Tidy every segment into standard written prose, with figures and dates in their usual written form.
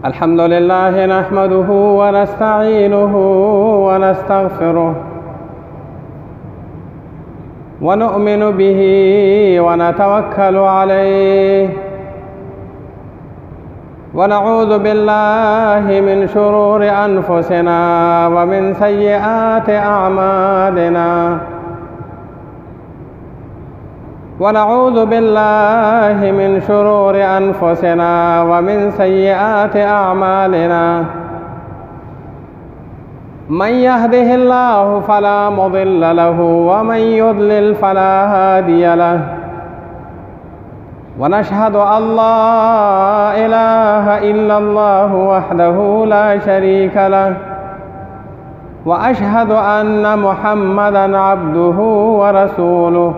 الحمد لله نحمده ونستعينه ونستغفره ونؤمن به ونتوكل عليه ونعوذ بالله من شرور أنفسنا ومن سيئات أعمالنا ونعوذ بالله من شرور أنفسنا ومن سيئات أعمالنا من يهده الله فلا مضل له ومن يضلل فلا هادي له ونشهد أن لا إله إلا الله وحده لا شريك له وأشهد أن محمدًا عبده ورسوله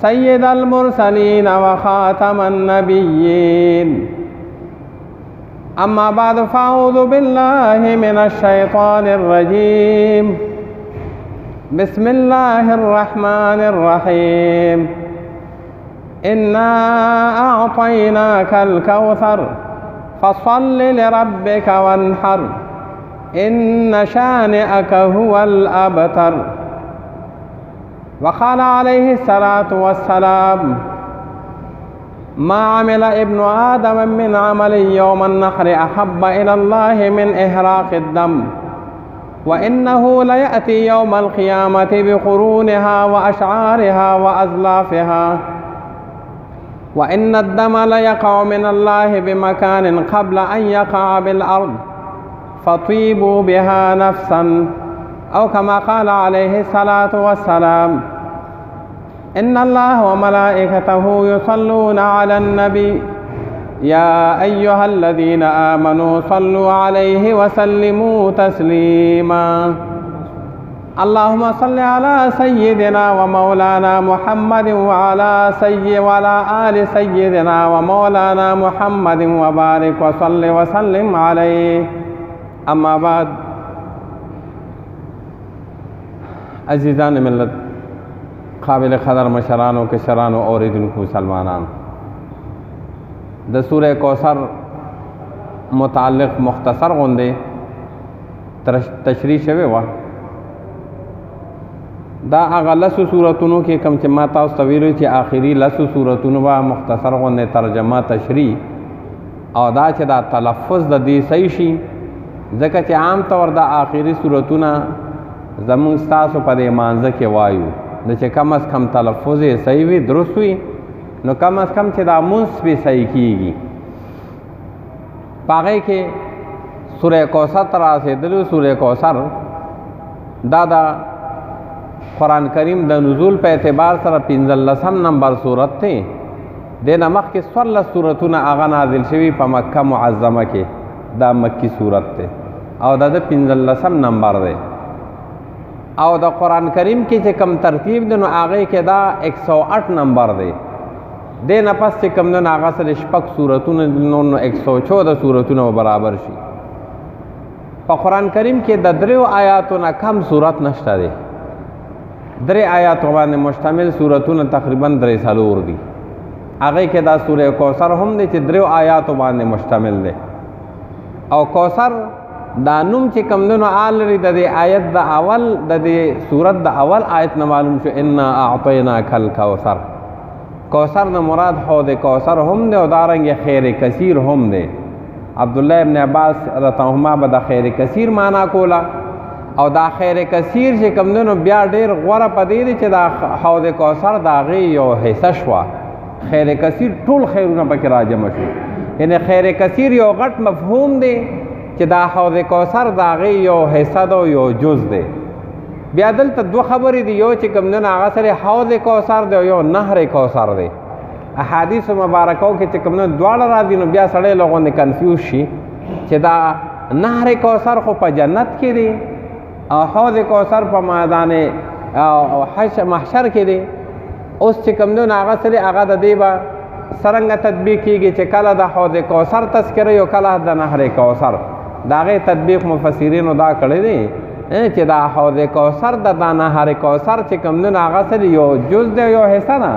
سيد المرسلين وخاتم النبيين أما بعد فأعوذ بالله من الشيطان الرجيم بسم الله الرحمن الرحيم إنا أعطيناك الكوثر فصل لربك وانحر إن شانئك هو الأبتر وقال عليه الصلاة والسلام ما عمل ابن آدم من عمل يوم النحر أحب إلى الله من إهراق الدم وإنه ليأتي يوم القيامة بقرونها وأشعارها وأزلافها وإن الدم ليقع من الله بمكان قبل أن يقع بالأرض فطيبوا بها نفسا أو كما قال عليه الصلاة والسلام إن الله وملائكته يصلون على النبي يا أيها الذين آمنوا صلوا عليه وسلموا تسليما اللهم صل على سيدنا ومولانا محمد وعلى آل سيدنا ومولانا محمد وبارك وصل وسلم عليه أما بعد عزیزان ملت قابل قدر مشرانو کشرانو اوریدونکو مسلمانان د سورہ کوثر متعلق مختصر غوندې تشریح شوی و دا هغه لسو سورتونو کې کوم چې ما تاسو ته ویلو چې آخري لسو سورتونو به مختصر غوندې ترجمه تشریح او دا چې دا تلفظ د دې صحیح شي ځکه چې عام طور د آخري سورتونه زمون ستاسو په دې مانځه کې وایو د چې کم از کم تلفظ یې صحیح وي درست وي نو کم از کم چې دا مونځ به صحیح کیږي په هغې کې سورې کوثر ته رسېدلو سورې کوثر دا د قرآن کریم د نزول په اعتبار سره 15 نمبر صورت دی دې نه مخکې 14 صورتونه هغه نازل شوي په مکه معظمه کې دا مکی صورت دی او دا د 15 نمبر دی او د قرآن کریم کې چې کم ترتیب دی نو هغې کې دا 108 نمبر دی دې نه پس چې کم دی نو هغه سره شپږ صورتونه نو 114 صورتونه برابر شي په قرآن کریم کې د 3 آیاتو نه کم صورت نشته دی 3 آیاتو باندې مشتمل صورتونه تقریبا 3 دي هغې کې دا سورې کوثر هم دی چې 3 آیاتو باندې مشتمل دی او کوثر دا نوم چې کم دی نو آلري د دې آیت د اول د دې صورت د اول آیت نه معلوم شو انا اعطیناک الکوثر کوثر نه مراد حوض کوثر هم دی او دارنګې خیر کثیر هم دی عبدالله ابن عباس رضیالله به د خیر کثیر معنا کوله او دا خیر کثیر چې کم دی نو بیا ډېر غوره په دې دی چې دا حوض کوثر د هغې یو حصه شوه خیر کثیر ټول خیرونه پکې راجمع شو یعنی خیر کثیر یو غټ مفهوم دی چې دا حوض کوثر د هغې یو حصه ده یو جز دی بیا دلته 2 خبرې دي یو چې کوم دی هغه سره حوض کوثر دی او یو نهر کوثر دی احادیثو مبارکو کې چې کوم دی دواړه راځي نو بیا سړی له غوندې کنفیوز شي چې دا نهر کوثر خو په جنت کې دی او حوض کوثر په میدان محشر کې دی اوس چې کوم دی هغه سره هغه د دې به څرنګه تطبیق کیږي چې کله د حوض کوثر تذکره یو کله د نهر کوثر د هغې تطبیق مفسرینو دا کړی دی چې دا حوض کوثر د نهر کوثر چې کوم نه هغه سره یو جز دی یو حصہ نه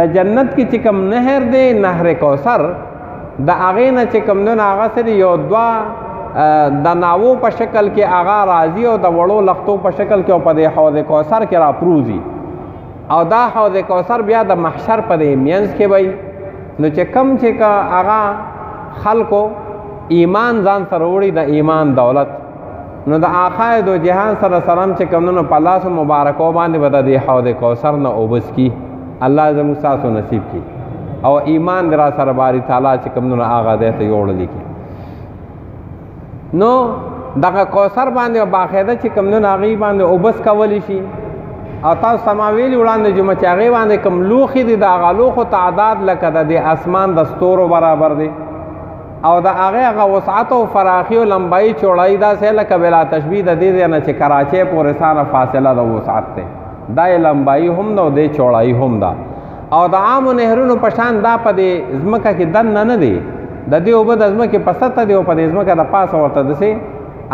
د جنت کې چې کوم نهر دی نهر کوثر د هغې نه چې کوم نه هغه سره یو دوه د ناوو په شکل کې هغه راځي او د وړو لختو په شکل کې او په دې حوض کوثر کې راپروزي او دا حوض کوثر بیا د محشر په دې مینځ کې وي نو چې کم چې هغه خلکو ایمان ځان سره وړي د ایمان دولت نو د آقای دو جهان صلی الله علیه وسلم چې کومونو په لاس مبارکو باندې به د دې حوض کوثر نه اوبس کی الله زموږ ستاسو نصیب کی او ایمان در سره باری تعالی چې کومونو هغه دی ته یوړلی کی نو دغه کوثر باندې باقاعده چې کومونو هغې باندې اوبس کولی شي او تاسو سماویلي وړاندې جمعه چې هغې باندې کوم لوښي دي د هغه لوښو تعداد لکه د دې اسمان د ستورو برابر دی او د هغه وسعت او فراخي او لمبایي چوړایي داسې لکه بلا تشبیه د دې نه چې کراچۍ پورې سانه فاصله د وسعت دی دا یې لمبایي هم ده او دې چوړایي هم ده او د عامو نهرونو په شان دا په دې ځمکه کې دننه نه دی د دې اوبه د ځمکې په سطحه دی او په دې ځمکه د پاسه ورته داسې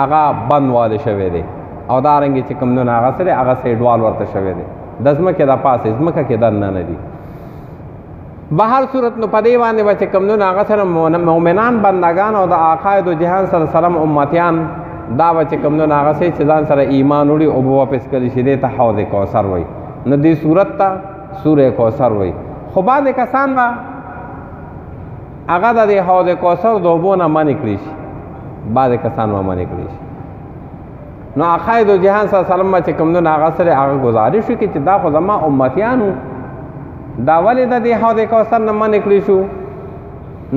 هغه بند والی شوی دی او دارنګې چې کوم نو هغه سره هغه سیډوال ورته شوی دی د ځمکې د پاسه ځمکه کې دننه نه دی بهر صورت نو په دې باندې به چې کوم نو هغه سره مؤمنان بندگان او د آقای دو جهان صلی الله علیه وسلم امتیان دا به چې کوم نو هغه سره چې ځان سره ایمان وړي او به واپس کړي شي دې ته حوض کوثر وایي نو دې صورت ته سوره کوثر وایي خو بعضې کسان به هغه د دې حوض کوثر د اوبو نه منې کړي شي بعضې کسان به منې کړي شي نو آقای دو جهان صلی الله علیه وسلم چې کوم نو هغه سره هغه گزارش وکړي چې دا خو زما امتیانو دا ولې د دې حوض کوثر نه منې کړي شو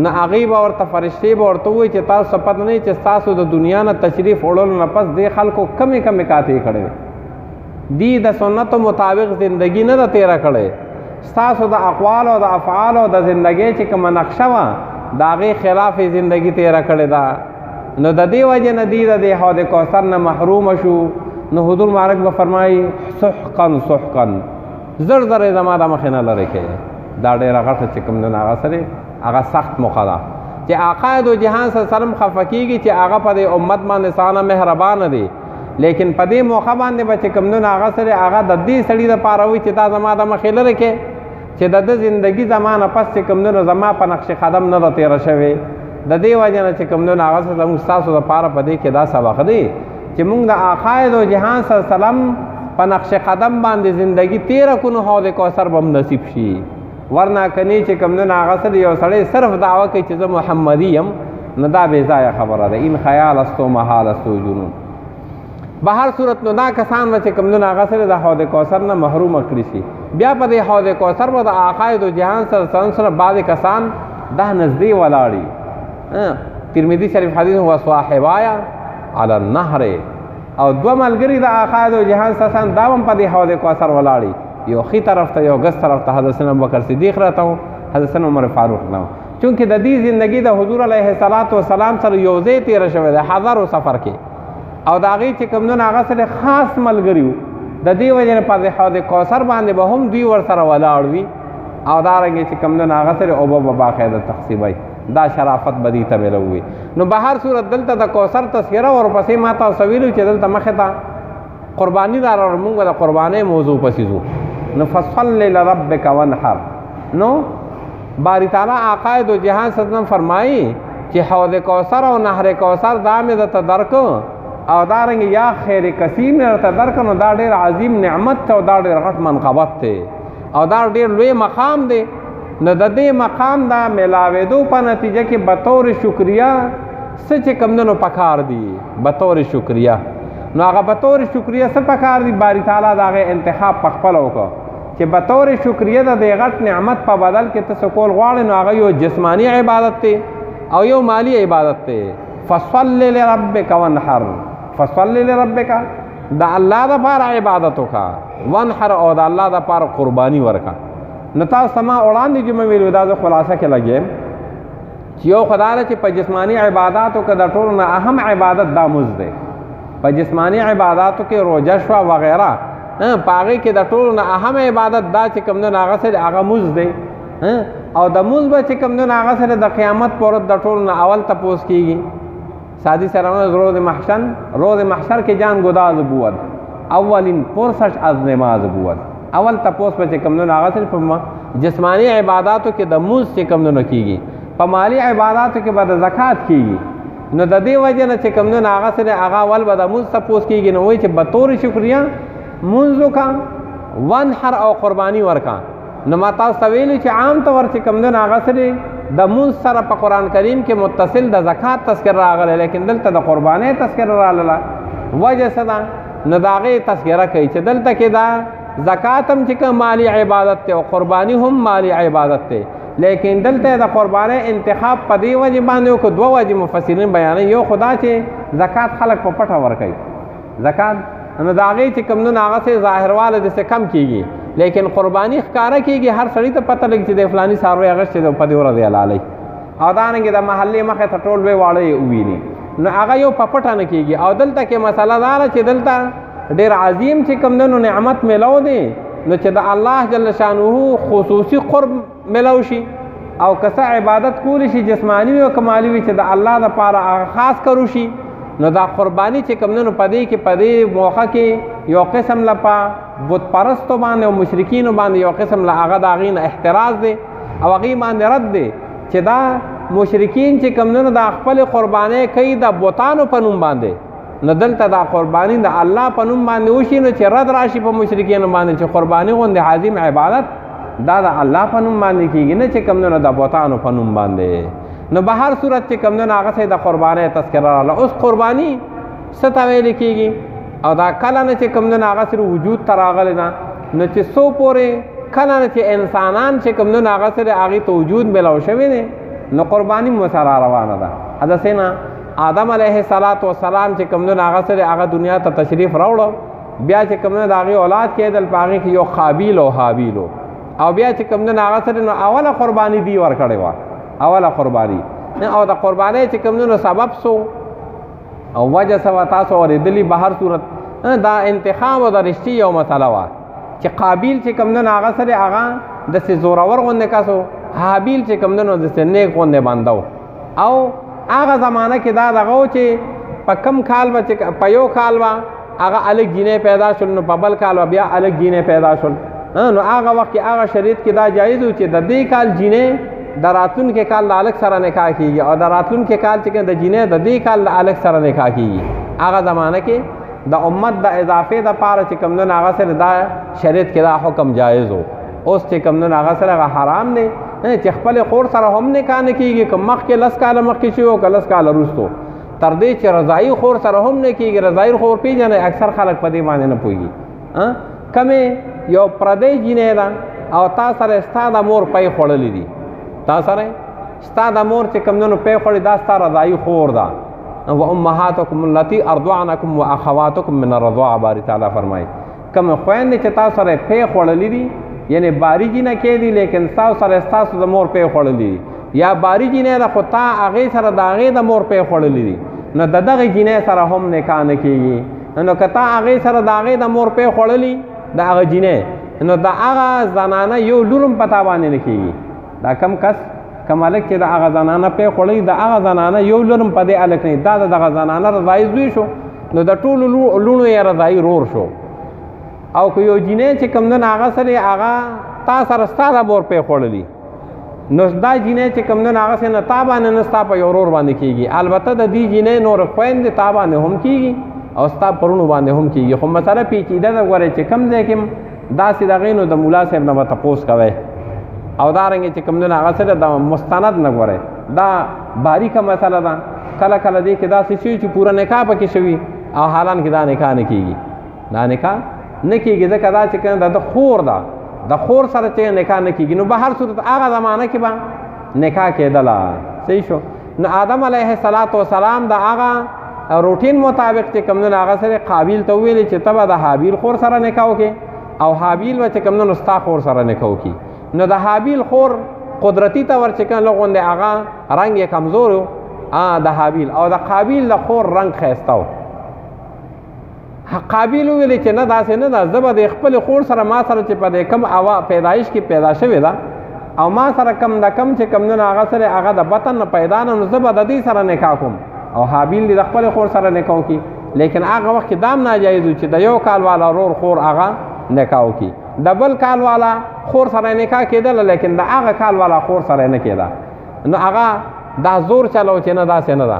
نه هغې به ورته فرشتې به ورته ووایي چې تاسو ته پته نه چې ستاسو د دنیا نه تشریف وړلو نه پس دې خلکو کمې کمې کاتې کړې دي د سنتو مطابق زندگی نه ده تیره کړې ستاسو د اقوالو د افعالو د زندګۍ چې کومه نقشه وه د هغې خلاف زندگی تیره کړې ده نو د دې وجې نه دي د دې حوض کوثر نه محرومه شو نو حضور مبارک به فرمایي سحقا سحقا زر زر زما د مخې نه لرې کوي دا ډېره غټه چې کوم نه هغه سره هغه سخت موخه ده چې آقای دو جهان صلی الله علیه وسلم خفه کېږي چې هغه په دې امت باندې څانه مهربانه دی لیکن په دې موخه باندې به چې کوم نه هغه سره هغه د دې سړي دپاره وي چې دا زما د مخې لرې کې چې د ده زندګي زما نه پس چې کوم نه زما په نقش قدم نه ده تېره شوې د دې وجې نه چې کوم نه هغه سره زموږ ستاسو دپاره په دې کې دا سبق دی چې موږ د آقای دو جهان صلی الله علیه وسلم په نقش قدم باندې زندگی تیره کنو حوض کوثر به نصیب شي ورنه کنی چې کوم نه هغه سره یو سړی صرف دعوه کوي چې زه محمدي یم نو دا بې ځایه خبره ده این خیال است و محال است و جنون به هر صورت نو دا کسان به چې کوم نه هغه سره د حوض کوثر نه محرومه کړي شي بیا په دې حوض کوثر به د آقای دو جهان سره بعضې کسان دا نږدې ولاړي ترمذي شریف حدیث هو صاحبایا علی النهر او دو ملګري د آقای دو جهان ساسان دا هم په دې حوض کوثر ولاړي یو ښي طرف ته یو ګس طرف ته حضرت ابوبکر صدیق راته و حضرت عمر فاروق نه و چونکې د دې زندګي د حضور علیه السلام سره یو ځای تېره شوې ده حضر و سفر کې او د هغې چې کوم نو هغه سره خاص ملګري وو د دې وجې نه په دې حوض کوثر باندې به هم دوی ورسره ولاړ وي او دارنګې چې کوم نو هغه سره اوبه به باقاعده تقسیموي دا شرافت بدی ته ملوي نو به هر صورت دلته د کوثر تذکره ورپسې ما تاسو ویلو چې دلته مخې ته قرباني دا موږ د قربانۍ موضوع پسې ځو نو فصل لربک وانحر نو باری تعالی آقای دو جهان سزم فرمایي چې حوض کوثر او نهر کوثر دا مې درته درکو او دارنګې یا خیر کثیر مې درته درکو نو دا ډېر عظیم نعمت ته او دا ډېر غټ منقبت دی او دا ډېر لوی مقام دی نو د دې مقام دا ملاوېدو په نتیجه کې بطور شکریه څه چې کوم نو پکار دي بطور شکریه نو هغه بطور شکریه څه پکار دي باری تعالی د هغې انتخاب په خپله وکړه چې بطور شکریه د دې غټ نعمت په بدل کې ته څه کول غواړې نو هغه یو جسمانی عبادت دی او یو مالی عبادت دی فصل لربک وانحر فصل لربک د الله دپاره عبادت وکړه وانحر او د الله دپاره قرباني ورکړه نو تاسو سما وړاندې جمعه ویلو دا زه خلاصه کې لګیم چې یو خدا ده چې په جسمانی عباداتو کې د ټولو نه اهم عبادت دا مزد دی په جسمانی عباداتو کې روژه شوه وغیره په هغې کې د ټولو نه اهم عبادت دا چې کوم نه هغه سره هغه مزد دی او د مزد به چې کوم نه هغه سره د قیامت په ورځ د ټولو نه اول تپوس کېږي سادی سرانه روز محشر کې جان گداز بود اولین پرسش از نماز بود. اول تپوس په چې کمونو هغه سره په جسمانی عباداتو کې د موز چې کمونو کیږي، په مالی عباداتو کې به د زکات کیږي. نو د دې وجه نه چې کمونو هغه سره هغه اول به د موز تپوس کیږي. نو وایي چې به طور شکریا مونځ وکړه، ونحر او قرباني ورکړه. نو ما تاسو ته ویلي چې عام طور چې کمونو هغه سره د مونځ سره په قرآن کریم کې متصل د زکات تذکر راغلی، لیکن دلته د قربانۍ تذکر راغله. وجه څه ده؟ نو د هغې تذکره کوي چې دلته کې دا زکات هم چې کوم مالی عبادت دی او قرباني هم مالی عبادت دی، لیکن دلته د قربانۍ انتخاب په دې وجې باندې وکړو. دوه وجې مفسرین بیانوي. یو خدا چې زکات خلک په پټه ورکوي، زکات نو د هغې چې کوم نو هغه څه ظاهرواله دسې کم کېږي، لیکن قرباني ښکاره کېږي. هر سړي ته پته لګي چې د فلاني څاروی اغوستی دی په دې ورځ حلالوي، او دارنګې د محلې مخې ته ټول لوی واړه یې وویني. نو هغه یو په پټه نه کېږي. او دلته کې مسله دا ده چې دلته ډېر عظیم چې کوم دی نو نعمت میلو دی، نو چې د الله جل شانه خصوصي قرب میلو شي، او که څه عبادت کولی شي جسمانی وي او که مالي وي چې د الله دپاره هغه خاص کرو شي. نو دا قرباني چې کوم دی نو په دې کې په دې موقع کې یو قسم لپا بت پرستو باندې او مشرکینو باندې یو قسم له هغه د هغې نه احتراز دی او هغې باندې رد دی چې دا مشرکین چې کوم دی نو دا خپلې قربانۍ کوي د بوتانو په نوم باندې. نو دلته دا قرباني د الله په نوم باندې وشي، نو چې رد راشي په مشرکینو باندې چې قرباني غوندې عظیم عبادت دا د الله په نوم باندې کېږي، نه چې کوم دی نو د بوتانو په نوم باندې. نو به هر صورت چې کوم دی نو هغه د قربانۍ تذکره راغله. اوس قرباني څه ته ویلې کېږي او دا کله نه چې کوم دی نو هغه سره وجود ته راغلی نه، نو چې څو پورې کله نه چې انسانان چې کوم دی نو هغه سره هغې ته وجود میلاو شوی دی، نو قرباني مو سره روانه ده. حدثې نه آدم علیه السلام چې کوم دی نو هغه سره هغه دنیا ته تشریف راوړو، بیا چې کوم دی د هغې اولاد کېدل، په هغې کې یو قابیل او حابیل او بیا چې کوم دی نو هغه سره نو اوله قرباني دی ورکړې وه، اوله قرباني. او د قربانۍ چې کوم دی نو سبب سو او وجه څه وه تاسو اورېدلي. به هر صورت دا انتخاب او د رشتې یو مسله وه چې قابیل چې کوم دی نو هغه سره هغه داسې زورور غوندې کس و، حابیل چې کوم دی نو داسې نیک غوندې بنده و. او هغه زمانه کې دا دغه و چې په کم کال به چې په یو کال به هغه الګ جینۍ پیدا شول، نو په بل کال به بیا الګ جینۍ پیدا شول. نو هغه وخت کې هغه شریعت کې دا جایز و چې د دې کال جینۍ د راتلونکي کال د الګ سره نکاح کېږي، او د راتلونکي کال چې د جینۍ د دې کال د الګ سره نکاح کېږي. هغه زمانه کې د امت د اضافې دپاره چې کوم دی هغه سره دا شریعت کې دا حکم جایز و. اوس چې کوم دی هغه سره هغه حرام دی چې خپل خور سره هم نکاح نه کېږي، که مخکې 10 کاله مخکې شوي او که 10 کاله وروستو، تر دې چې رضایي خور سره هم نه کېږي. رضایي خور پېژنئ، اکثر خلک په دې باندې نه پوهېږي. کمې یو پردی جینۍ ده او تا سره ستا د مور پی خوړلي دي، تا سره ستا د مور چې کوم دی نو پی خوړي، دا ستا رضایي خور ده. و امهاتکم التي ارضعنکم و اخواتکم من الرضاعه، باری تعالی فرمایي کومې خویندې چې تاسو سره پی خوړلي دي، یعنی باری جینۍ کې دي لیکن ستاسو سره ستاسو د مور پی خوړلي دي، یا باری جینۍ ده خو تا هغې سره د هغې د مور پی خوړلي دي، نو د دغې جینۍ سره هم نکاح نه کېږي. نو که تا هغې سره د هغې د مور پی خوړلي د هغه جینۍ، نو د هغه زنانه یو لور هم په تا باندې نه کېږي. دا کم کس کم هلک چې د هغه زنانه پی خوړلي، د هغه زنانه یو لور هم په دې هلک نه، دا د دغه زنانه رضایي زوی شو، نو د ټولو لوڼو یې رضایي رور شو. او که یو جینۍ چې کوم دی هغه سره هغه تا سره ستا د مور پی خوړلي، نو دا جینۍ چې کوم دی هغه سره نه تا باندې نه ستا په یو ورور باندې کېږي. البته د دې جینۍ نور خویندې تا باندې هم کېږي او ستا پرونو باندې هم کېږي، خو مسله پیچیده ده. ګورئ چې کوم ځای کې داسې دغې نو د ملا صاحب نه به تپوس کوئ، او دارنګې چې کوم دی هغه سره د مستند نه ګورئ. دا باریکه مسله ده. کله کله دې کې داسې شوي چې پوره نکاح پکې شوي او حالان کې دا نکاح نه کېږي، دا نکاح نه کېږي ځکه دا چې کوم د خور ده، د خور سره چې نکاح نه کېږي. نو به هر صورت هغه زمانه کې به نکاح کېدله. صحیح شو. نو آدم علیه السلام د هغه روټین مطابق چې کوم دی هغه سره قابیل ته وویلې چې ته به د حابیل خور سره نکاح وکړې، او حابیل به چې کوم دی نو ستا خور سره نکاح وکړي. نو د حابیل خور قدرتي طور چې کوم لږ غوندې هغه رنګ یې کمزور و د حابیل، او د قابیل د خور رنګ ښایسته و. قابیل وویلې چې نه داسې نه ده، زه به د خپلې خور سره ما سره چې په دې کم پیدایش کې پیدا شوې ده او ما سره کم د کم چې کوم دی هغه سره هغه د بطن نه پیدا نه، نو زه به د دې سره نکاح کوم. او حابیل د خپل خور سره نکاح وکړي، لیکن هغه وخت کې دام ناجایز و چې د یو کال والا ورور خور هغه نکاح وکړي، د بل کال والا خور سره نکاح کېدله لیکن د هغه کال والا خور سره نه کېده. نو هغه دا زور چلو چې نه داسې نه ده،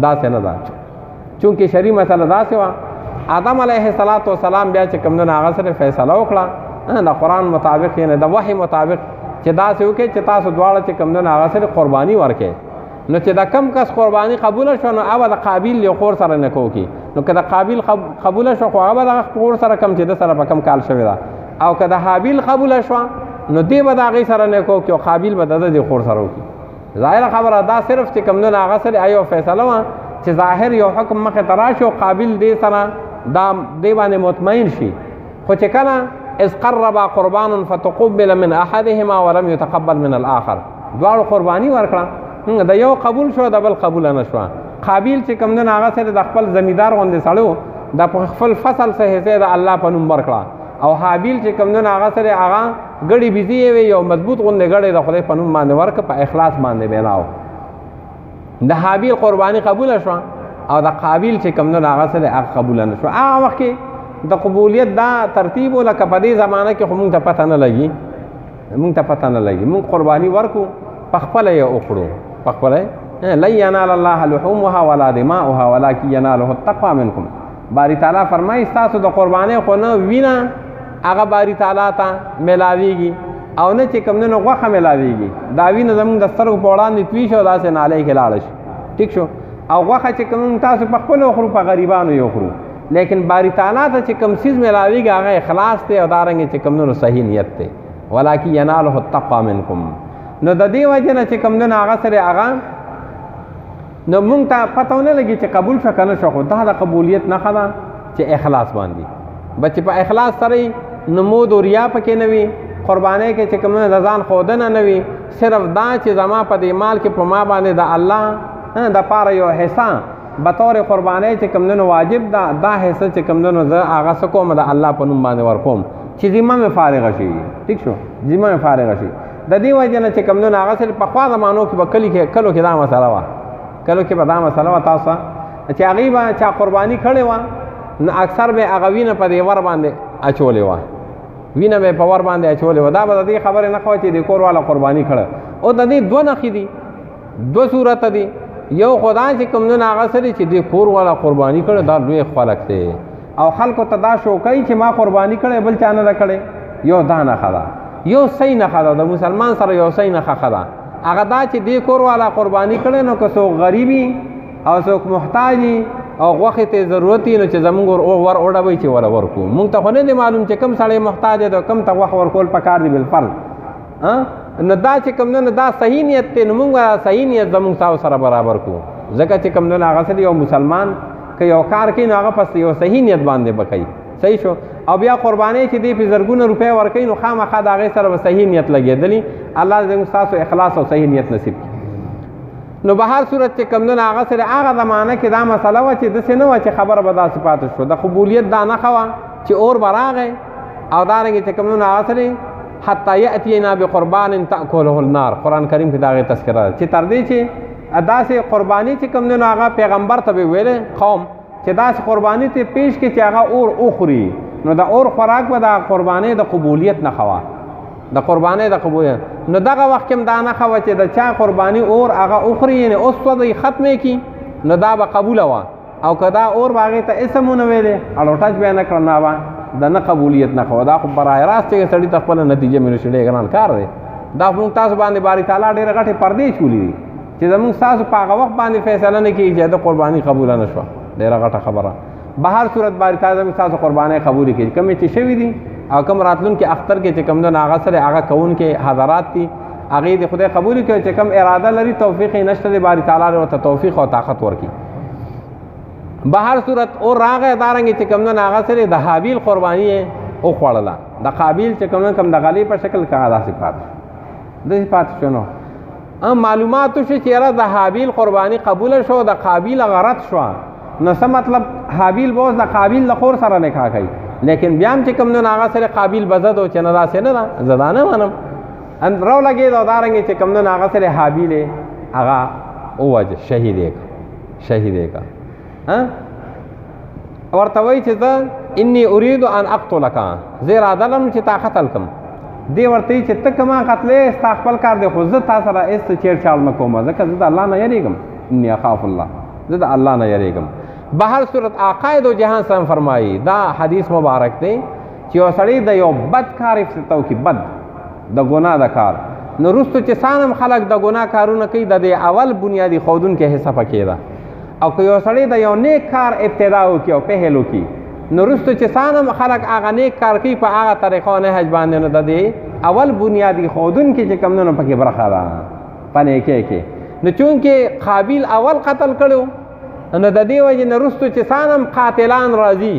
داسې نه ده، چونکې شرعي مسله داسې وه. آدم علیه السلام بیا چې کوم هغه سره فیصله وکړه د قرآن مطابق، یعنې د وحي مطابق چې داسې وکړي چې تاسو دواړه چې کوم هغه سره قرباني ورکړئ. نو چې د کم کس قرباني قبوله شوه نو هغه د قابیل یو خور سره نکاح وکړي. نو که د قابیل قبوله شوه خو هغه به دغه خور سره کم چې د سره په کم کال شوې ده، او که د حابیل قبوله شوه نو دی به د هغې سره نکاح وکړي او قابیل به د د خور سره وکړي. ظاهره خبره دا صرف چې کوم هغه سره یو فیصله وه چې ظاهر یو حکم مخې ته راشي او قابل دې سره دا دې باندې مطمئن شي. خو چې کله اذ قربا قربانا فتقبل من احدهما ولم يتقبل من الاخر، دواړو قرباني ورکړه، د یو قبول شو د بل قبول نه شوه. قابیل چې کوم دن هغه سره د خپل زمیندار غوندې سړی د خپل فصل څه حصې د الله په نوم ورکړه، او حابیل چې کوم دن هغه سره هغه ګړې بیزي یې وي، یو مضبوط غوندې ګړې د خدای په نوم باندې ورکړه، په اخلاص باندې بنا و. د حابیل قرباني قبوله شوه او د قابیل چې کوم دن هغه سره هغه قبوله نه شوه. هغه وخت کې د قبولیت دا ترتیب و لکه په دې زمانه کې خو مونږ ته پته نه لګي، مونږ ته پته نه لګي، مونږ قرباني ورکو په خپله یې وکړو، په خپله لن ینال الله لحومها ولا دماؤها ولکن یناله التقوی منکم. باری تعالی فرمایي ستاسو د قربانۍ خو نه وینه هغه باری تعالی ته میلاویږي او نه چې کوم نه غوښه میلاویږي. دا وینه زمونږ د سترګو په وړاندې توی شي او داسې نالۍ کې لاړه شي، ټیک شو، او غوښه چې کوم تاسو په خپلو خورو په غریبانو یې وخورو، لیکن باری تعالی ته چې کوم څیز میلاویږي هغه اخلاص دی او دارنګې چې کوم نو صحیح نیت دی، ولکن یناله التقوی منکم. نو د دې وجې نه چې کوم نه هغه سره هغه نو مونږ ته پته ونه لګي چې قبول شو که نه شو، خو دا د قبولیت نښه ده چې اخلاص باندې بچې په اخلاص سره نمود او ریا پکې نه وي، قربانۍ کې چې کوم د ځان ښودنه نه وي، صرف دا چې زما په دې مال کې په ما باندې د الله دپاره یو حصه بطور قربانۍ چې کوم دنو واجب ده، دا حصه چې کوم دنو زه هغه څه کوم د الله په نوم باندې ورکوم چې ذمه مې فارغه شي، ټیک شو، ذمه مې فارغه شي. د دې وجې نه چې کوم دنو هغه سره پخوا زمانو کې به کلو کې دا مسله وه، کلو کې به دا مسله وه تاسو چې هغې به چا قرباني کړې وه نو اکثر به هغه وینه په دې ور باندې اچولې وه، وینه به په ور باندې اچولې وه. دا به د دې خبرې نه کوه چې د کور والا قرباني کړه. او د دې دوه نښې دي، دوه صورته دي. یو خدا چې کوم نه هغه سره چې د کور والا قرباني کړه دا لوی خلق دی او خلکو ته دا شو کوي چې ما قرباني کړې بل چا نه ده کړې. یو دا نښه ده، یو صحیح نښه ده، د مسلمان سره یو صحیح نښه ده هغه دا چې د کور والا قرباني کړي نو که څوک غریبي او څوک محتاجي او غوښې ته ضرورت نو چې زمونږ ور وډوئ چې وره ورکړو. مونږ ته خو نه دی معلوم چې کوم سړی محتاج دی او کوم ته غوښه ورکول پکار دی بالفرض. نو دا چې کوم نه دا صحیح نیت دی نو مونږ صحیح نیت زمونږ تاسو سره برابر کړو، ځکه چې کوم نه هغه سره یو مسلمان که یو کار کوي نو هغه پس یو صحیح نیت باندې به کوي، صحیح شو. او بیا قربانۍ چې دی په زرګونه روپۍ ورکوي نو خامخا د هغې سره به صحیح نیت لګېدلي. الله دې موږ ستاسو اخلاص او صحیح نیت نصیب کړي. نو به هر صورت چې کوم نه هغه سره هغه زمانه کې دا مسله وه چې داسې نه وه چې خبره به داسې پاتې شو. د قبولیت دا نښه وه چې اور به راغی او دارنګې چې کوم نه هغه سره حتی یأتینا بقربان تأکله النار، قرآن کریم کې د هغې تذکره ده چې تر دې چې داسې قرباني چې کوم نه هغه پیغمبر ته به ویلې قوم چې داسې قرباني ته پیش کړي چې هغه اور وخوري، نو د اور خوراک به د قربانۍ د قبولیت نښه وه، د قربانۍ د قبولیت. نو دغه وخت کې هم دا نښه وه چې د چا قرباني اور هغه وخوري، یعنې اوس وضع ختمې کړي نو دا به قبوله وه. او که دا اور به هغې ته اسم ونه ویلې اړو ټچ به یې نه کړه نو به د نه قبولیت نښه وه. دا خو براه راست چې سړي ته خپله نتیجه ملو شي، ډېر ګران کار دی. دا موږ تاسو باندې باري تعالی ډېرې غټې پردې چولي دي چې زموږ ستاسو په هغه وخت باندې فیصله نه کېږي چې د قرباني قبوله نه شوه، ډېره غټه خبره. به هر صورت باری تعالی زموږ ستاسو قربانۍ قبولې کړي، کومې چې شوي دي او کوم راتلونکي اختر کې چې کوم دونه هغه سره هغه کوونکي حضرات دي هغې د خدای قبول کړي، چې کوم اراده لري توفیق یې نشته دی باری تعالی ورته توفیق او طاقت ورکړي. به هر صورت اور راغی دارنګې چې کوم دونه هغه سره د حابیل قرباني یې وخوړله، د قابیل چې کوم د غلې په شکل کې هغه داسې پاتې شو. نو معلومات شو چې یاره د حابیل قرباني قبوله شو، د قابیل غرض شوه. نو څه مطلب حابیل به اوس د قابیل د خور سره نکاح کوي، لیکن بیا هم چې کوم نه هغه سره قابیل به زد او چې نه داسې نه ده، زه دا نه منم رو لګېد او دارنګې چې کوم نه هغه سره حابیل یې هغه ووجه شهید یې کړ. شهیدې کا ورته وایي چې زه انی اريد ان اقتلک زه اراده لرم چې تا قتل کم دی ورته چې ته کما قتلې ستا خپل کار دی خو زه تا سره هېڅ چیړچاړ نه کوم ځکه زه د الله نه یریږم انی اخاف الله زه د الله نه یریږم بهر صورت عقاید و جهان سم فرمایي دا حدیث مبارک دی چې یو سړی د یو بد کار افتتاح وکړي بد د ګناه د کار نو وروستو چې سانم خلک د ګناه کارونه کوي د دې اول بنیادي ښودونکې حصه پکې ده او که یو سړی د یو نیک کار ابتدا وکړي او پهل وکړي نو وروستو چې سانم خلک هغه نیک کار کوي په هغه طریقو نهج باندې نو د دې اول بنیادي ښودونکې چې کوم نو پکې برخه ده په نیکۍ کې نو چونکې قابیل اول قتل کړو نو د دې وجې نه وروستو چې سانم قاتلان راځي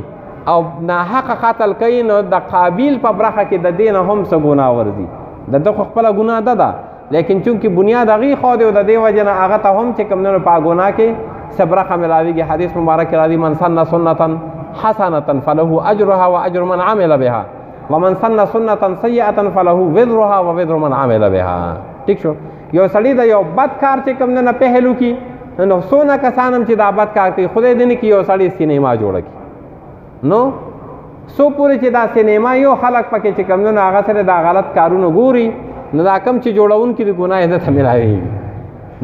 او ناحقه قتل کوي نو د قابیل په برخه کې د دې نه هم څه ګناه ورځي د ده خو خپله ګناه ده لیکن چونکې بنیاد هغې ښودی او د دې وجې نه هغه ته هم چې کوم نو په ګناه کې څه برخه ملاویږي حدیث مبارک راځي من سن سنة حسنة فله اجرها واجر من عمل بها ومن سن سنة سیئة فله وزرها ووزر من عمل بها ٹھیک شو یو سړی د یو بد کار چې کوم نه پهل وکړي نو څونه کسانم چې دا بد کار کوي خدای دې نه کړي یو سړی سینما جوړه کړي نو څو پورې چې دا سینما یو خلک پکې چې کوم نه هغه سره دا غلط کارونه ګوري نو دا کم چې جوړونکي د ګناه عزت ملاویږي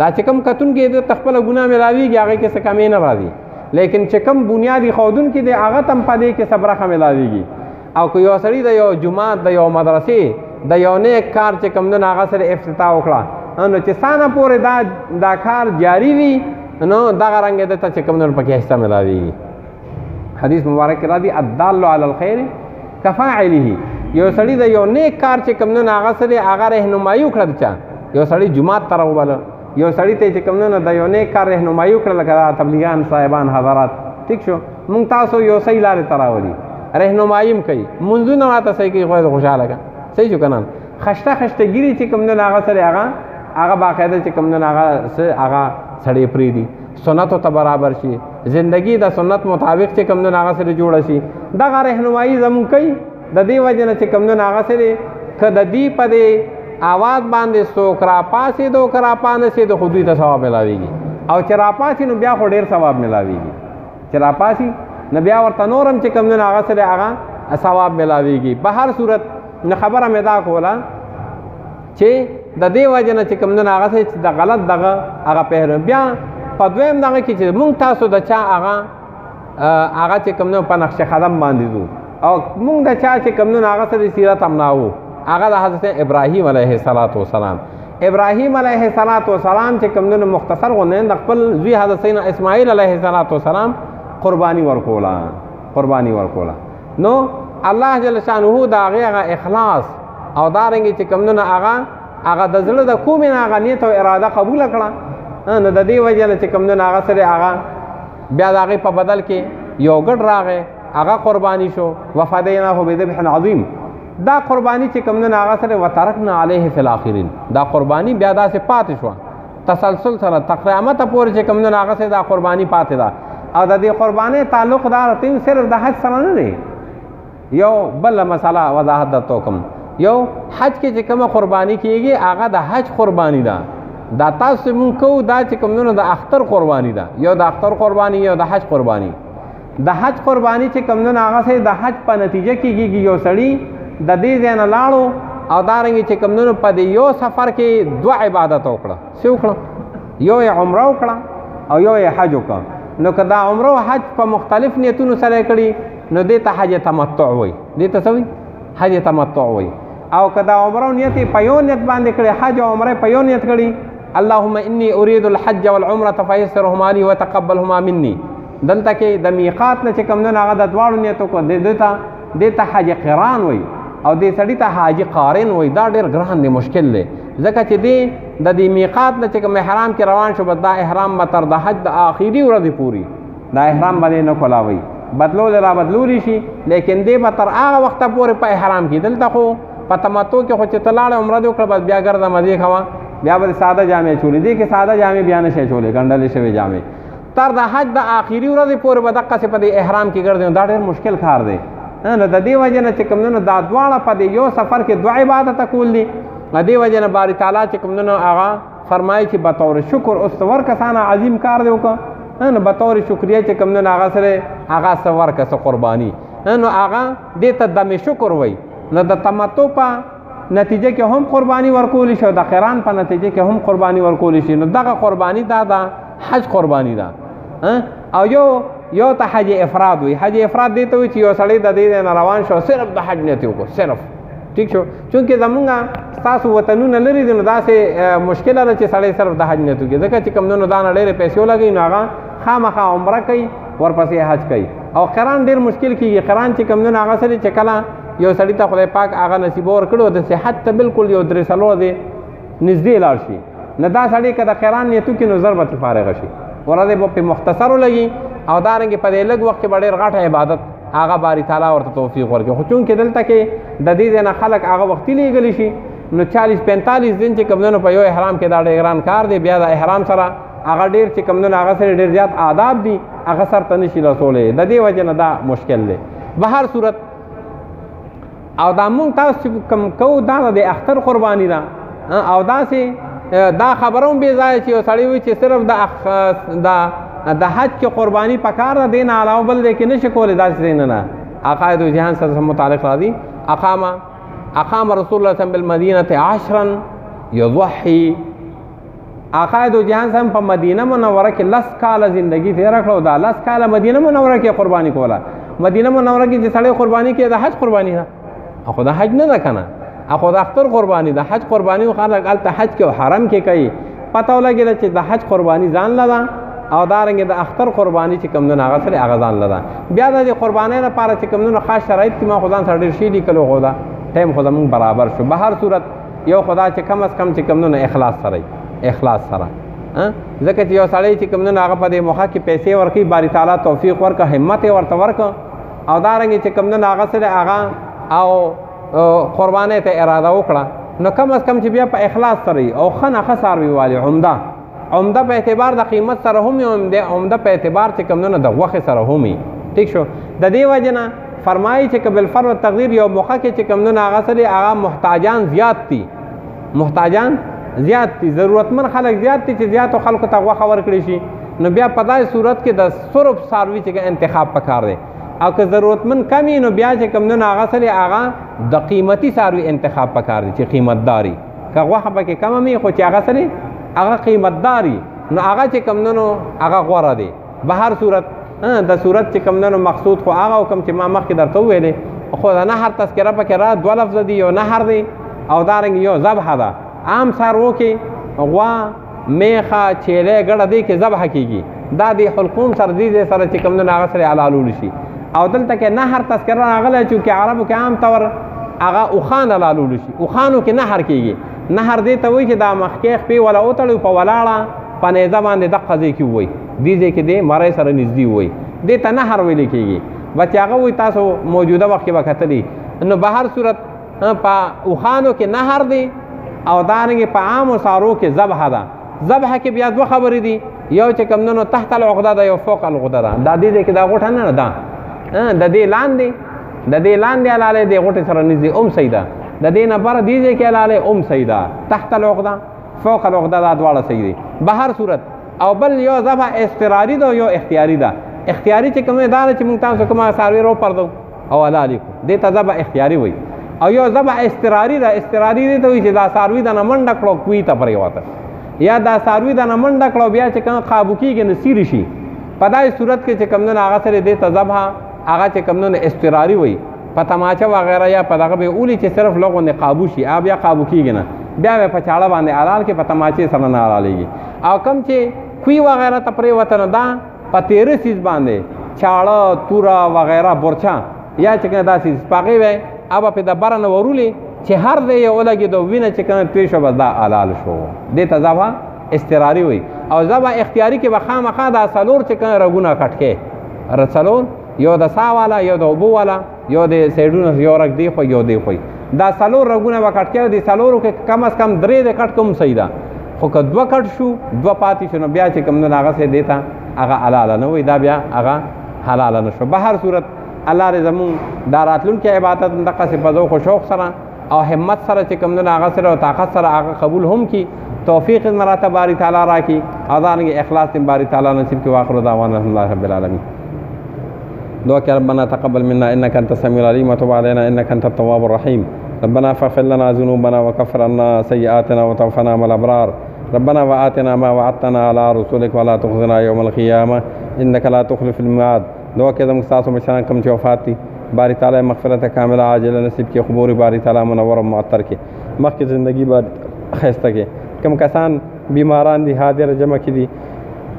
دا چې کم کتونکي د خپله ګناه ملاویږي هغې کې څه کمې نه راځي لیکن چې کم بنیادي ښودونکي دی هغه ته هم په دې کې څه برخه ملاویږي او که یو سړي د یو جومات د یو مدرسې د یو نیک کار چې کوم دی نو هغه سره افتتاح وکړه نو چې سانه پورې دا کار جاري وي نو دغه رنګې ده ته چې کوم دی نو پکې حصه ملاویږي حدیث مبارک کې راځي الدال علی الخیر کفاعله یو سړي د یو نیک کار چې کوم دی نو هغه سره هغه رهنمایي وکړه د چا یو سړي جومات ته راوباله یو سړي ته چې کوم دی نو د یو نیک کار رهنمایي وکړه لکه دا تبلیغیان صاحبان حضرات ټیک شو مونږ تاسو یو صحیح لارې ته راولي رهنمایي هم کوي منځونه راته صحیح کوي خو خوشحاله که صحیح شو که نه خشته خشتګیري چې کوم دی نو هغه سره هغه باقاعده چې کوم دی نو هغه سړی پرېږدي سنتو ته برابر شي زندگی د سنت مطابق چې کوم دی نو هغه سره جوړه شي دغه رهنمایي زموږ کوي د دې وجې نه چې کوم دی نو هغه سره که د دې په دې آواز باندې څوک راپاڅېدو که راپانسېدو خو دوی ته ثواب ملاویږي او چې راپاڅي نو بیا خو ډېر ثواب ملاویږي چې راپاڅي نو بیا ورته نورم چې کوم دی نو هغه سره هغه ثواب ملاویږي په هر صورت نو خبره مې دا کوله چې د دې وجې نه چې کوم دی نو هغه چې د غلط دغه هغه پهلو بیا په دویم دغه کې چې مونږ تاسو د چا هغه چې کوم دی په نقش قدم باندې ځو او مونږ د چا چې کوم دی نو هغه سره سیرت هم نه وو هغه د حضرت ابراهیم علیه السلام ابراهیم علیه السلام چې کوم دی نو مختصر غوندې د خپل زوی حضرت سیدنا اسماعیل علیه السلام قرباني ورکوله نو الله جل شانه د هغې اخلاص او دارنګې چې کوم دی نو هغه د زړه د کومې نه هغه نیت او اراده قبوله کړه نو د دې وجې نه چې کوم دی نو هغه سره هغه بیا د هغې په بدل کې یو ګډ راغی هغه قرباني شو وفدیناه بذبح عظیم دا قربانی چې کوم نه هغه سره وترکنا علیه فی الاخرین دا قربانی بیا داسې پاتې شوه تسلسل سره قیامت پورې چې کوم نه هغه سره دا قربانی پاتې ده او د دې قربانی تعلق دار تیم صرف د حج سره نه دی یو بل مسله وضاحت درته کوم یو حج کې چې کومه قربانی کیږي هغه د حج قربانی ده دا تاسو مونږ کوو دا چې کوم نه د اختر قربانی ده یو د اختر قربانی یو د حج قربانی د حج قربانی چې کوم نه هغه سره د حج په نتیجه کې کیږي یو سړی د دې ځای نه لاړو او دارنګې چې کوم نه په دې یو سفر کې دوه عبادت وکړه څه وکړه یو یې عمره وکړه او یو یې حج وکړه نو که دا عمره او حج په مختلف نیتونو سره یې کړي نو دې ته حج تمتع وایي دې ته څه وایي حج تمتع وایي او که دا عمره او نیت یې په یو نیت باندې کړي حج او عمره په یو نیت کړي اللهم انی اريد الحج والعمره فيسرهما لي وتقبلهما مني دلته کې د میقات نه چې کوم نه هغه د دواړو نیتو کو دې ته حج قران وایي او دې سړي ته حاجي قارن وایي دا ډېر ګران دی مشکل دی ځکه چې دی د دې میقات نه چې کوم احرام کې روان شو بس دا احرام به تر د حج د آخري ورځې پورې دا احرام به نه کولاوي بدلول را بدلولی شي لیکن دی به تر هغه وخته پورې په احرام کې دلته خو په تمتع کې خو چې ته لاړې عمره دې وکړه بس بیا ګرځه مزې کوه بیا به ساده جامې چولې دې کې ساده جامې بیا نه شی چولې ګنډلې شوې جامې تر د حج د آخري ورځې پورې به دقسې په دې احرام کې ګرځې دا ډېر مشکل کار دی نو د دې وجې نه چې کوم نه دا دواړه په دې یو سفر کې دوه عبادته کول دي د دې وجې نه باری تعالی چې کوم نه هغه فرمایي چې بطور شکر استور کسانه عظیم کار دی وکړه نو بطور شکریه چې کوم نه هغه سره هغه څه ورکړه څه قرباني نو هغه دې ته دم شکر وایي. نو د تمتع په نتیجه کې هم قرباني ورکول شي او د قران په نتیجه کې هم قرباني ورکول شي. نو دغه قرباني دا حج قرباني ده. او یو ته حج افراد وي. حج افراد دې ته وي چې یو سړی د دې نه روان شو صرف د حج نیت وکړو صرف ٹھیک شو. چونکې زمونږ ستاسو وطنونه لري دي نو داسې مشکله ده چې سړی صرف د حج نیت وکړي ځکه چې کوم دا نه ډېرې پیسې ولګوي نو هغه خامخا عمره کوي ورپسې حج کوي. او قران ډېر مشکل کېږي. قران چې کوم هغه سره چې کله یو سړی ته خدای پاک هغه نصیب ورکړو د صحت ته بالکل یو 3 سالو دی نږدې لاړ شي نه دا سړی که د قران نیت وکړي نو ضربت فارغ شي ورته به په مختصر لګي او دارنګې په دې لږ وخت کې به ډېر غټ عبادت هغه باری تعالی ورته توفیق ورکړي. خو چونکې دلته کې د دې ځای نه خلک هغه وختي لیږلی شي نو 40-45 دن چې کوم په یو احرام کې دا ډېر ګران کار دی. بیا د احرام سره هغه ډېر چې کوم هغه سره ډېر زیات آداب دي هغه سرته نشي رسولی. د دې وجې نه دا مشکل دی. به هر صورت او دا مونږ تاسو چې کوم کوو دا د اختر قرباني ده او داسې دا خبره هم بې ځایه چې یو سړی وي چې صرف د حج کې قرباني پکار ده دې نه علاوه بل دی کې نشي کولی داسې دی نه. عقاید جهان سره متعلق راځي. اقام رسول الله صلی الله بالمدینه 10 یضحي. عقاید جهان سره په مدینه منوره کې 10 کاله زندگی تېره کړه او دا 10 کاله مدینه منوره کې قرباني کوله. مدینه منوره کې چې سړی قرباني کوي د حج قرباني ده خو د حج نه ده که نه خو د اختر قرباني د حج قرباني خلک هلته حج کې او حرم کې کوي. پته ولګېده چې د حج قرباني ځان له ده او دارنګې د اختر قرباني چې کوم هغه سره هغه ځان له ده. بیا د دې قربانۍ لپاره چې کوم خاص شرایط دي ما خو ځان سره ډېر شي لیکلو خو ده ټایم خو زمونږ برابر شو. به هر صورت یو خدا چې کم از کم چې کوم اخلاص سره ځکه چې یو سړی چې کوم هغه په دې موخه کې پیسې ورکوي باری تعالی توفیق ورکړه همت یې ورته ورکړه او دارنګې چې کوم هغه سره هغه او قربانۍ ته اراده وکړه نو کم از کم چې بیا په اخلاص سره او ښه نښه څاروي والي عمده په اعتبار د قیمت سره هم وي عمده په اعتبار چې کوم د غوښې سره هم وي. ټیک شو. د دې وجې نه فرمایي چې که بالفرض والتقدیر یو موقع کې چې کوم هغه سره هغه محتاجان زیات دي ضرورتمند خلک زیات دي چې زیاتو خلکو ته غوښه ورکړي شي نو بیا په داسې صورت کې د صرف څاروي چې انتخاب پکار دی. او که ضرورتمند کمی نو بیا چې کوم هغه سره هغه د قیمتي څاروي انتخاب پکار دی چې قیمتداري که غوښه پکې کمه وي خو چې هغه سره هغه قیمتداري نو هغه چې کوم هغه غوره دی. به هر صورت د صورت چې کوم مقصود خو هغه کوم چې ما مخکې درته وویلې خو د نهر تذکره پکې را 2 لفظ دي یو نهر دی او دارنګ یو ذبح ده. عام څاروو کې غوا میخه چیلې ګډه دی کې ذبح کېږي دا د حلقوم سره دې سره چې کوم هغه سره حلالول شي. او دلته کې نهر تذکره راغلی چې عربو کې عام طور هغه اوښان حلالول شي. اوښانو کې نهر کېږي. نهر دې ته وایي چې دا مخکې خپې ولا وتړو په ولاړه په نیزه باندې دقه ځای کې ووایي دې ځای کې دې مرۍ سره نږدې ووایي دې ته نهر ویلی کېږي. بچې هغه وایي تاسو موجوده وخت کې به کتلي نو به هر صورت په اوښانو کې نهر دی او دارنګې په عامو څاروو کې ذبح ده. ذبح کې بیا 2 خبرې دي یو چې کوم تحت العقده ده یو فوق العقده ده. دا دې ځای کې دا غوټه نه ده د دې لاندې حلالې دې غوټې سره نږدې صحیح ده د دې نه بره دې ځای کې حلالې صحیح ده. تحت العقده فوق العقده دا دواړه صحیح دي. به هر صورت او بل یو ذبح اضطراري ده یو اختیاري ده. اختیاري چې کومه دا چې موږ تاسو کومه څاروي رو پردو او حلالې کو دې ته ذبح اختیاري وایي. او یو ذبح اضطراري ده. اضطراري دې ته وایي چې دا څاروي د نه منډه کړو کوي ته پرېوته یا دا څاروي د نه منډه کړو بیا چې کوم قابو کېږي نو سیري شي. په داسې صورت کې چې کوم هغه سره دې ته ذبح هغه چې کوم اضطراري وایي په تماچه وغیره یا په دغه به اولی چې صرف لوګو نه قابو شي بیا قابو کېږي نه بیا په چاړه باندې حلال کې په تماچې سره نه حلالېږي. او کم چې کوي وغیره ته پرېوته نو دا په تیره سیز باندې چاړه توره وغیره برچا یا چې کوم داسې سپاغې وی اب په د بره نه ورولې چې هر دی یې ولګېدو وینه چې کوم توی شو بس دا حلال شو. دې ته ذبح اضطراري وایي. او ذبح اختیاري کې به خامخا دا څلور چې کوم رګونه کټ کې څلور یو د سا والا یو د اوبو والا یو د سیډونو یو رګ دی خو یو دی خو دا څلور رګونه به کټ کې دي. څلورو کې کم از کم 3 د کټ کوم صحیح ده خو که 2 کټ شو 2 پاتې شو نو بیا چې کوم هغه څه دی ته هغه حلاله نه وایي دا بیا هغه حلاله نه شو. به هر صورت الله دې زمونږ دا راتلونکي عبادت دقسې په ذوق و شوق سره او همت سره چې کوم نه هغه سره او طاقت سره هغه قبول هم کی توفیق مراتب باری تعالی راکی او دانګ اخلاص باری تعالی نصیب کی واخر دعوانا الحمدلله رب العالمین. دعا کہ ربنا تقبل منا انك انت السميع العليم وتب علينا انك انت التواب الرحيم. ربنا فاغفر لنا ذنوبنا وكفر عنا سيئاتنا وتوفنا مع الابرار. ربنا وآتنا ما وعدتنا على رسولك ولا تخزنا يوم القيامة انك لا تخلف الميعاد. دعا کہ زموږ تاسو مشران کوم چې وفات دي باری تعالی مغفرت کامله عاجله نصیب کی قبول باری تعالی منور و معطر کی مخ کی زندگی بار خیسته کی کم کسان بیماران دي حاضر جمع کی دي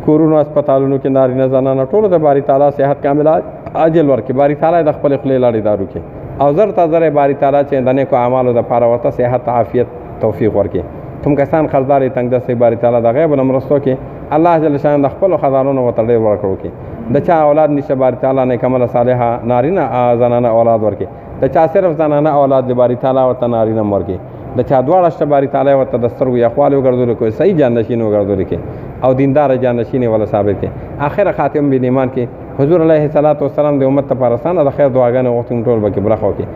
کورونو هسپتالونو کې نارینه زنانه ټولو د باری تعالی صحت کامله عاجل ورکي باری تعالی د خپل خلی لاړې دارو کې او زر تا زر باری تعالی چې د نیکو اعمالو د پاره ورته صحت عافیت توفیق ورکي. کوم کسان قرضداري تنگ دستي باری تعالی د غیب نمرستو کې الله جل شان د خپل خزانونو وته ډېر ورکړو کې د چا اولاد نشه باری تعالی نه کمل صالحه نارینه زنانه اولاد ورکي د چا صرف زنانه اولاد د باری تعالی ورته نارینه ورکي د چا دواړه شته باری تعالی ورته د سترګو یخوالو ګرځول کوي صحیح جانشین وګرځول کې او دیندار جانشین ولا ثابت کې اخر خاتم بن ایمان کې حضور علیه الصلاۃ والسلام د امت لپاره سانه د خیر دعاګانې وختم ټول بکې برخه وکي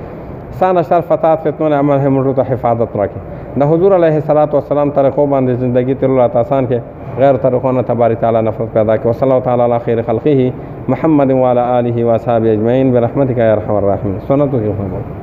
سانه شر فتات فتنون عمل هم ته حفاظت راکې د حضور علیه الصلاۃ والسلام طریقو باندې ژوندۍ تیرول آسان کې غیر طریقونه تبارک تعالی نفرت پیدا کې وصلی الله تعالی علی خیر خلقه محمد وعلى آله واصحابه اجمعین برحمتک یا ارحم الراحمین. سنتو کې